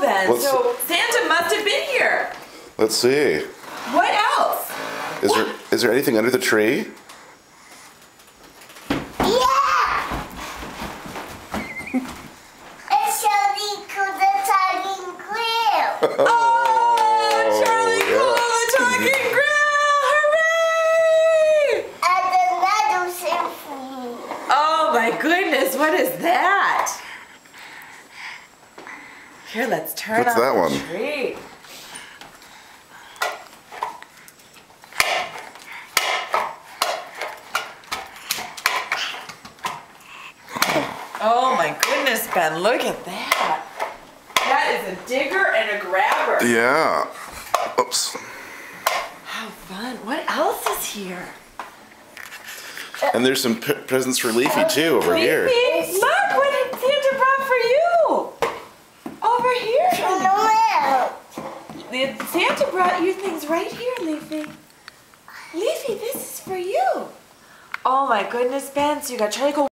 then. So Santa must have been here. Let's see. What else? Is there anything under the tree? Yeah! It's Charlie Cool the Talking Grill. Oh, Charlie Cool the Talking Grill! Hooray! And another symphony. Oh my goodness, what is that? Here, let's turn What's on that the one? tree. Oh my goodness, Ben, look at that. That is a digger and a grabber. Yeah. Oops. How fun. What else is here? And there's some presents for Leafy too over here. Leafy, look what Santa brought for you. Over here. Santa brought you things right here, Leafy. Leafy, this is for you. Oh my goodness, Ben, so you got Charlie Cool.